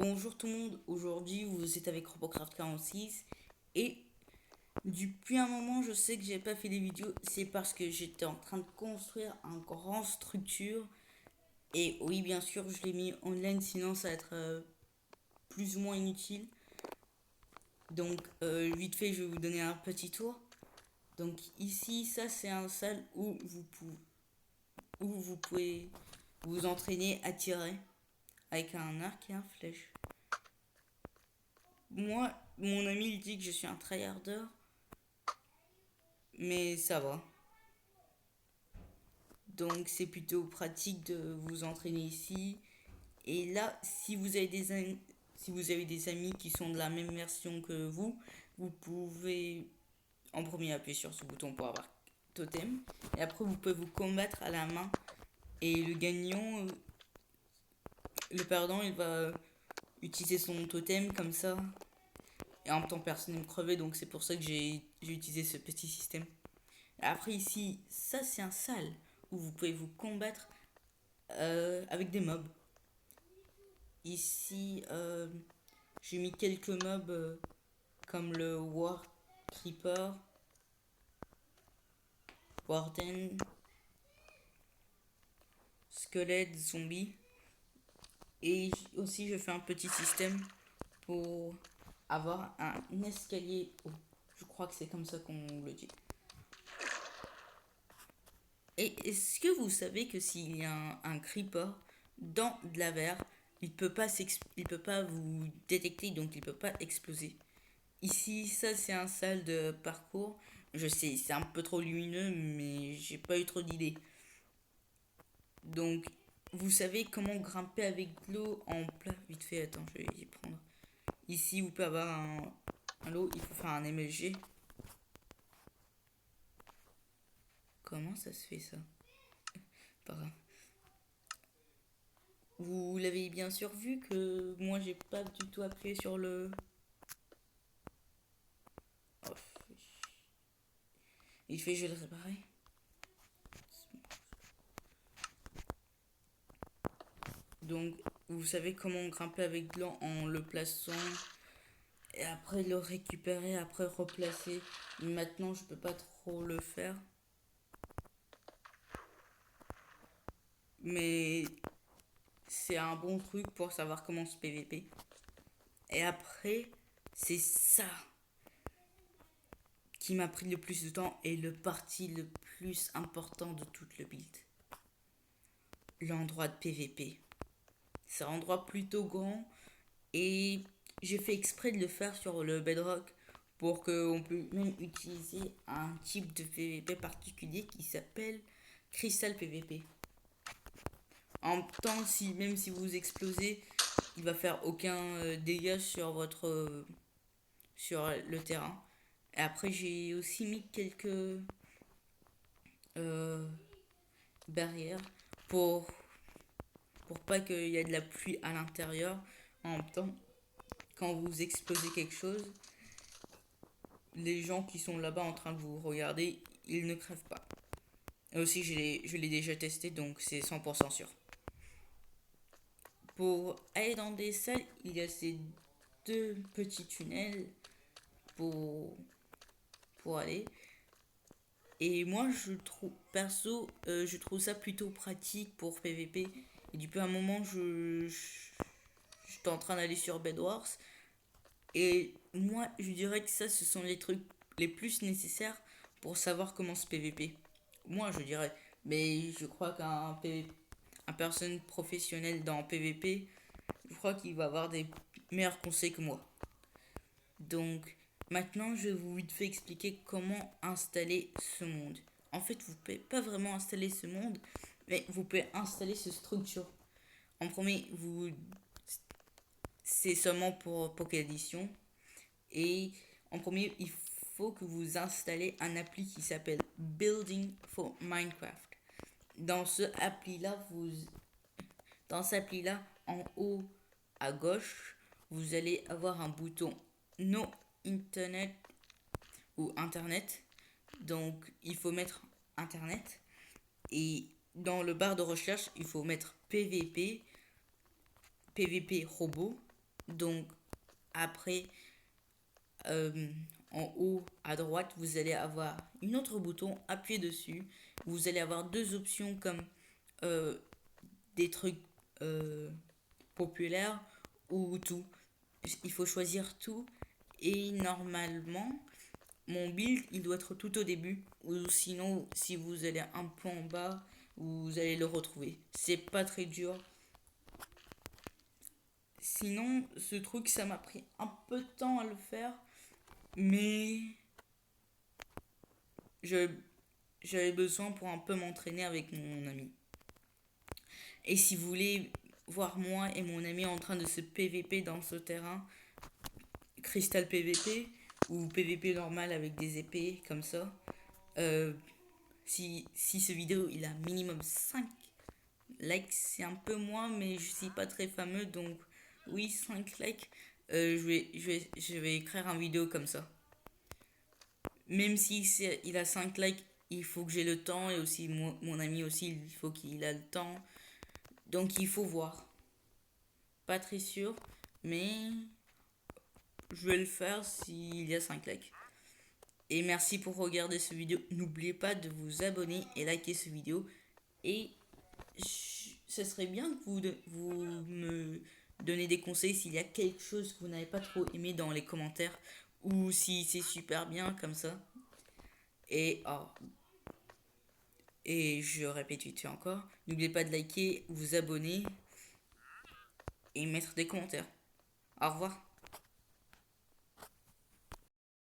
Bonjour tout le monde, aujourd'hui vous êtes avec Robocraft 46 et depuis un moment je sais que j'ai pas fait des vidéos, c'est parce que j'étais en train de construire un grand structure et oui bien sûr je l'ai mis online sinon ça va être plus ou moins inutile. Donc vite fait je vais vous donner un petit tour. Donc ici ça c'est un salle où vous pouvez vous entraîner à tirer avec un arc et un flèche. Moi, mon ami il dit que je suis un tryharder, mais ça va. Donc c'est plutôt pratique de vous entraîner ici. Et là, si vous avez des amis qui sont de la même version que vous pouvez en premier appuyer sur ce bouton pour avoir totem. Et après, vous pouvez vous combattre à la main. Et le gagnant, le perdant, il va utiliser son totem comme ça. Et en même temps, personne ne me crever, donc c'est pour ça que j'ai utilisé ce petit système. Après ici, ça c'est un salle où vous pouvez vous combattre avec des mobs. Ici, j'ai mis quelques mobs comme le War Creeper, Warden, Squelette, Zombie. Et aussi, je fais un petit système pour avoir un escalier haut. Je crois que c'est comme ça qu'on le dit. Et est-ce que vous savez que s'il y a un creeper dans de la verre, il peut pas vous détecter, donc il peut pas exploser. Ici, ça c'est un salle de parcours. Je sais, c'est un peu trop lumineux, mais j'ai pas eu trop d'idées. Donc, vous savez comment grimper avec de l'eau en plat. Vite fait, attends, je vais y prendre. Ici, vous pouvez avoir un lot, il faut faire un MLG. Comment ça se fait ça? Pas grave. Vous l'avez bien sûr vu que moi j'ai pas du tout appuyé sur le. Oh, il fait, je vais le réparer. Donc, vous savez comment grimper avec de l'eau en le plaçant et après le récupérer, après replacer. Maintenant, je peux pas trop le faire. Mais c'est un bon truc pour savoir comment se PVP. Et après, c'est ça qui m'a pris le plus de temps et le parti le plus important de toute le build. L'endroit de PVP. C'est un endroit plutôt grand et j'ai fait exprès de le faire sur le bedrock pour qu'on puisse même utiliser un type de PVP particulier qui s'appelle Crystal PVP. En même temps, même si vous explosez, il va faire aucun dégât sur sur le terrain. Et après, j'ai aussi mis quelques euh, barrières pour pour pas qu'il y ait de la pluie à l'intérieur. En même temps, quand vous explosez quelque chose, les gens qui sont là-bas en train de vous regarder, ils ne crèvent pas. Et aussi, je l'ai déjà testé, donc c'est 100% sûr. Pour aller dans des salles, il y a ces deux petits tunnels pour, pour aller. Et moi, je trouve, perso, je trouve ça plutôt pratique pour PVP. Et depuis un moment, j'étais en train d'aller sur Bedwars. Et moi, je dirais que ça, ce sont les trucs les plus nécessaires pour savoir comment se PVP. Moi, je dirais. Mais je crois un personne professionnelle dans PVP, je crois qu'il va avoir des meilleurs conseils que moi. Donc, maintenant, je vais vous vite fait expliquer comment installer ce monde. En fait, vous ne pouvez pas vraiment installer ce monde, mais vous pouvez installer ce structure. En premier, c'est seulement pour Pocket Edition. Et en premier, il faut que vous installez un appli qui s'appelle Building for Minecraft. Dans ce appli-là, dans cette appli-là, en haut à gauche, vous allez avoir un bouton No Internet ou Internet. Donc, il faut mettre Internet. Et dans le bar de recherche, il faut mettre PVP, PVP robot. Donc après, euh, en haut à droite, vous allez avoir une autre bouton, appuyez dessus. Vous allez avoir deux options comme euh, des trucs euh, populaires ou tout. Il faut choisir tout et normalement mon build il doit être tout au début ou sinon si vous allez un peu en bas vous allez le retrouver. C'est pas très dur. Sinon ce truc ça m'a pris un peu de temps à le faire mais je j'avais besoin pour un peu m'entraîner avec mon ami. Et si vous voulez voir moi et mon ami en train de se PVP dans ce terrain, Crystal PVP ou PVP normal avec des épées comme ça, euh, si ce vidéo il a minimum 5 likes, c'est un peu moins, mais je suis pas très fameux donc oui, 5 likes, je vais écrire un vidéo comme ça. Même si il a 5 likes, il faut que j'ai le temps et aussi mon ami aussi, il faut qu'il a le temps. Donc il faut voir. Pas très sûr, mais je vais le faire s'il y a 5 likes. Et merci pour regarder ce vidéo. N'oubliez pas de vous abonner et liker ce vidéo. Et ce serait bien que vous me donnez des conseils s'il y a quelque chose que vous n'avez pas trop aimé dans les commentaires. Ou si c'est super bien comme ça. Et, oh, et je répète vite fait encore. N'oubliez pas de liker, vous abonner et mettre des commentaires. Au revoir.